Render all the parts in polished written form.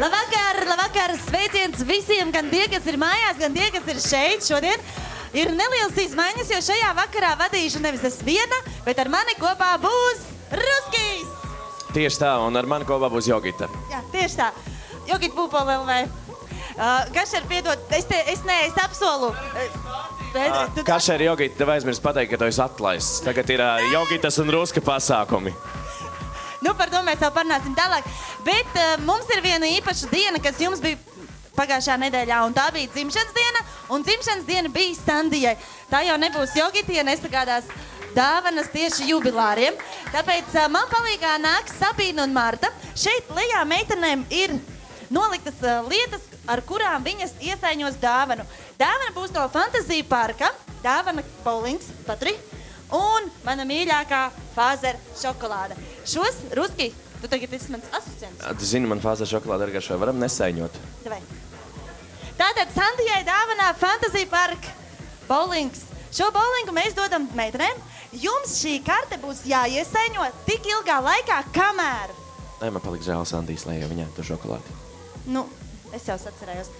Labvakar, sveiciens visiem, gan tie, kas ir mājās, gan tie, kas ir šeit šodien. Ir nelielas izmaiņas, jo šajā vakarā vadīšu nevis es viena, bet ar mani kopā būs Ruskijs. Tieši tā, un ar mani kopā būs Jogita. Jā, tieši tā. Jogita Pūpola LV. Kašer, piedod, es apsolu. Kašer, Jogita, tev aizmirst pateikt, ka tu esi atlaists. Tagad ir Jogitas un Ruska pasākumi. Nu, par to mēs vēl parunāsim tālāk. Bet mums ir viena īpaša diena, kas jums bija pagājušā nedēļā, un tā bija dzimšanas diena, un dzimšanas diena bija Sandijai. Tā jau nebūs Jogita, ja nesagādās dāvanas tieši jubilāriem. Tāpēc man palīgā nāk Sabīna un Marta. Šeit lejā meitenēm ir noliktas lietas, ar kurām viņas iesaiņos dāvanu. Dāvana būs no Fantasija parka, dāvana bowlings, patri, un mana mīļākā Fāzer šokolāde. Šos, Ruski, tu tagad esi mans asistents. Tu zini, man Fāzer šokolāde ar garšo varam nesaiņot. Davai. Tātad Sandijai dāvanā Fantasija parka bowlings. Šo bowlingu mēs dodam meitenēm. Jums šī karte būs jāiesaiņo tik ilgā laikā, kamēr. Nē, man paliks žēl Sandijas, lai jau viņai to šokolādi. Nu, es jau sacerējos.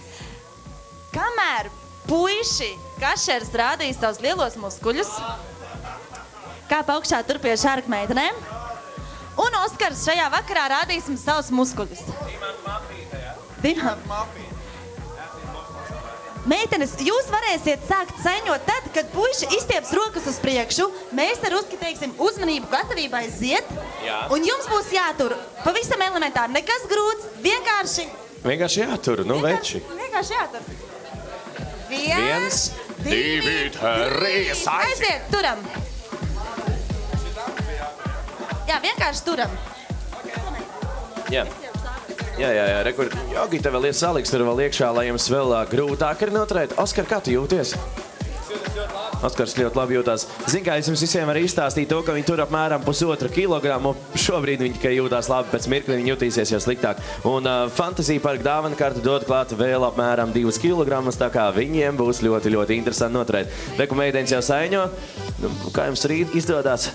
Kamēr puiši Kašers rādīs savus lielos muskuļus, kāp augšā tur pie šārka meitenēm, un Oskars šajā vakarā rādīsim savus muskuļus. Meitenes, jūs varēsiet sākt saiņot tad, kad puiši izstieps rokas uz priekšu. Mēs ar Ruski teiksim uzmanību, gatavību aiziet. Un jums būs jātur pavisam elementāri. Nekas grūts, vienkārši. Vienkārši jātur, nu veči. Vienkārši jātur. 1, 2, 3, aiziet, turam. Jā, vienkārši turam. Jā. Jā, rekur, Jogita vēl ir saliks, tur vēl iekšā, lai jums vēl grūtāk ir noturēt. Oskar, kā tu jūties? Oskars ļoti labi jūtās. Zin, kā es jums visiem varu izstāstīt to, ka viņi tur apmēram 1,5 kilogramu. Šobrīd viņi tikai jūtās labi, pēc mirkli viņi jutīsies jau sliktāk. Un Fantasija parka dāvana kartu dod klāt vēl apmēram 2 kilogramus, tā kā viņiem būs ļoti, ļoti interesanti noturēt. Reku meitenes jau saiņo. Kā jums rīt izdodās?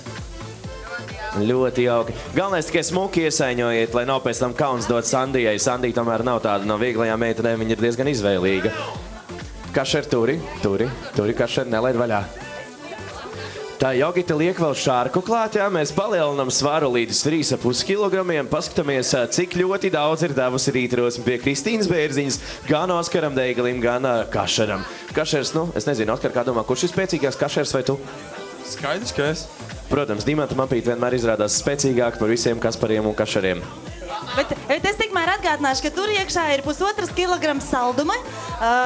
Ļoti jauki. Galvenais tikai smuki iesaiņojiet, lai nav pēc tam kauns dot Sandijai. Sandija tomēr nav tāda no vieglajām meitenēm, viņa ir diezgan izvēlīga. Kašer turi, Kašer nelaid vaļā. Tā Jogita liek vēl šārku klāt, jā, mēs palielinam svaru līdz 3,5 kilogramiem, paskatāmies, cik ļoti daudz ir devusi rītrosmi pie Kristīnas Bērziņas, gan Oskaram Deigalim, gan Kašeram. Kašers, nu, es nezinu, Oskar, kā domā, kurš ir spēcīgāks, Kašers vai tu? Skaidrs, ka es. Protams, Dimanta Mapīte vienmēr izrādās spēcīgāk par visiem Kaspariem un Kašeriem. Bet es tikmēr atgādināšu, ka tur iekšā ir 1,5 kilograma salduma,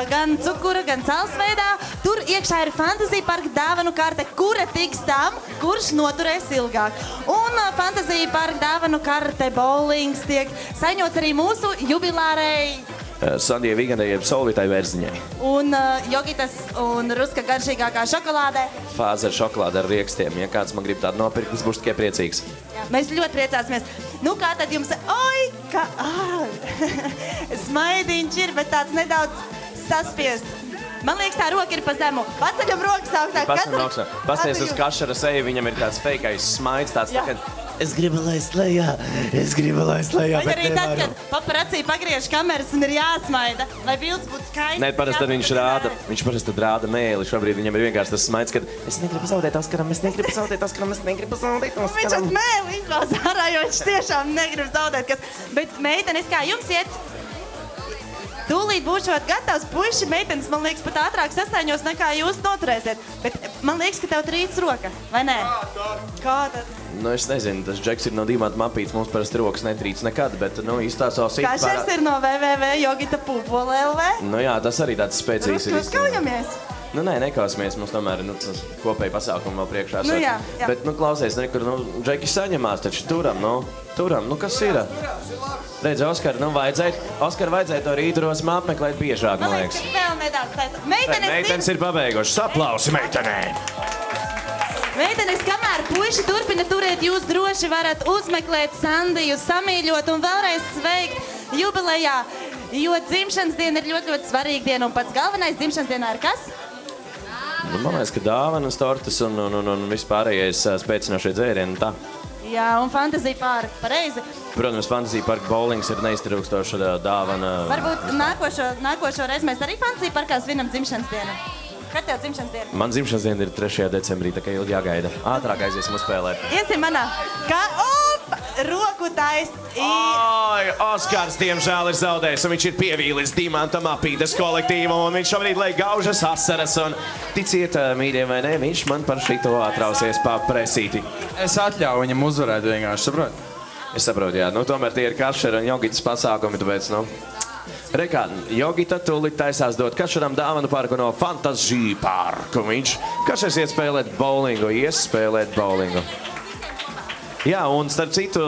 gan cukura, gan sāls veidā. Tur iekšā ir Fantasija parka dāvanu karte, kura tiks tam, kurš noturēs ilgāk. Un Fantasija parka dāvanu karte bowlings tiek saņots arī mūsu jubilārei Sandijai Vigandai, jeb Solvitai Bērziņai. Un Jogitas un Ruska garšīgākā šokolādē. Fāzer šokolāde ar riekstiem. Ja kāds man grib tādu nopirkt, es būšu tikai priecīgs. Jā, mēs ļoti priecāsimies. Nu, kā tad jums... Oi, kā... Smaidiņš ir, bet tāds nedaudz saspiests. Man liekas, tā roka ir pa zemu. Paceļam rokas augstāk. Pasties uz Kašera seju, viņam ir tāds feikais smaids, tāds tā, ka... Es gribu laist lejā, Vai arī tad, kad paparacī pagriež kameras un ir jāsmaida, lai bildes būtu skaisti. Nē, parasti viņš parasti tad rāda mēli. Šobrīd viņam ir vienkārši tas smaids, kad es negribu zaudēt Oskaram, es negribu zaudēt Oskaram. Viņš at mēli izlās ārā, jo viņš tiešām negrib zaudēt. Bet meitenes, kā jums iet? Tūlīt būšot gatavs, puiši, meitenes, man liekas, pat ātrāk sasaiņos nekā jūs noturēsiet. Bet man liekas, ka tev trīc roka, vai nē? Kā tad? Nu, es nezinu, tas Džeks ir no Dimanta Mapītes, mums parasti rokas netrīc nekad, bet, nu, izstāst savu sīk pārā... Kašers ir no www.jogita.pūpola LV. Nu jā, tas arī tāds spēcīgs ir. Ruski, uzkaujamies? Nu, nē, nekausimies, mums tomēr ir, tas kopēji pasākumi vēl priekšā. Nu, jā. Bet, nu, klausies, nekur, Džekis saņemās, taču turam, kas ir? Redz, Oskar, vajadzēja to rītrosmu apmeklēt biežāk, man liekas. Vēl nedaudz. Meitenes ir pabeigušas. Aplausi meitenēm! Meitenes, kamēr puiši turpina turēt, jūs droši varat uzmeklēt Sandiju, samīļot un vēlreiz sveikt jubilejā, jo dzimšanas diena ir ļoti, ļoti svarīga diena, un pats galvenais dzimšanas dienā ir kas? Man liekas, ka dāvanas, tortas un vispārējais spēcinošie dzērieni, tā. Jā, un Fantasy Park, pareizi. Protams, Fantasy Park bowlings ir neiztrūkstoša dāvana. Varbūt nākošo reizi mēs arī Fantasy Parkā svinam dzimšanas dienu. Kad tev dzimšanas diena? Man dzimšanas diena ir 3. decembrī, tā kā ilgi jāgaida. Ātrāk aiziesim uzspēlēt. Iesim manā. Roku taist. Ai, Oskars, diemžēl, ir zaudējis, un viņš ir pievīlis Dimantam apītes kolektīvu, un viņš šobrīd lai gaužas asaras, un ticiet, mīļie vai ne, viņš man par šito atrausies pa presīti. Es atļauju viņam uzvarēt vienkārši, saprot? Es saprotu, jā, nu tomēr tie ir Kašera un Jogitas pasākumi, tāpēc, nu. Rekā, Jogita tūlīt taisās dot Kašeram dāvanu parku no Fantasy Park, un viņš Kašers iet spēlēt bowlingu. Jā, un starp citu,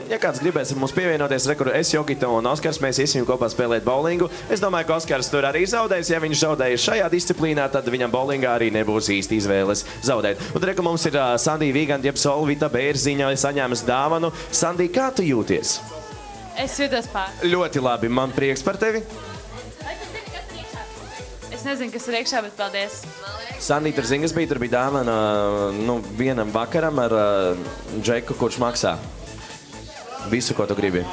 ja kāds gribēs mums pievienoties, rekur es, Jogita un Oskars, mēs iesim kopā spēlēt bowlingu. Es domāju, ka Oskars tur arī zaudēs. Ja viņš zaudējas šajā disciplīnā, tad viņam bowlingā arī nebūs īsti izvēles zaudēt. Un rekur mums ir Sandija Viganda, jeb Solvita Bērziņa, saņēmas dāvanu. Sandija, kā tu jūties? Es jūtos pāri. Ļoti labi, man prieks par tevi. Es nezinu, kas ir iekšā, bet paldies. Sandija, tur zini, kas bija? Tur bija dāvana vienam vakaram ar Džeku, kurš maksā. Visu, ko tu gribi.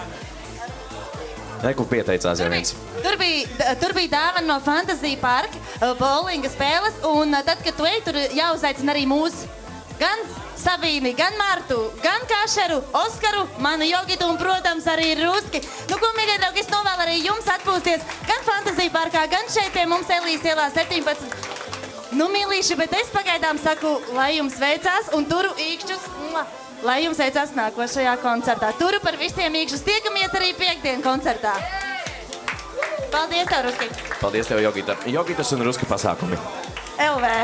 Neku pieteicās jau viens. Tur bija dāvana no Fantasy Park, bowlinga spēles, un tad, kad tu ej, tur jāuzaicina arī mūsu gan Sabīni, gan Martu, gan Kašeru, Oskaru, manu Jogitu un, protams, arī Ruski. Nu, ko, mīļie draugi, es novēlu arī jums atpūsties gan Fantasy Parkā, gan šeit pie mums Elijas ielā 17. Nu, mīlīši, bet es pagaidām saku, lai jums veicās un turu īkšķus, lai jums veicās nākošajā koncertā. Turu par visiem īkšķus. Tiekamies arī piekdien koncertā. Paldies tev, Ruski. Paldies tev, Jogita. Jogitas un Ruska pasākumi. LV.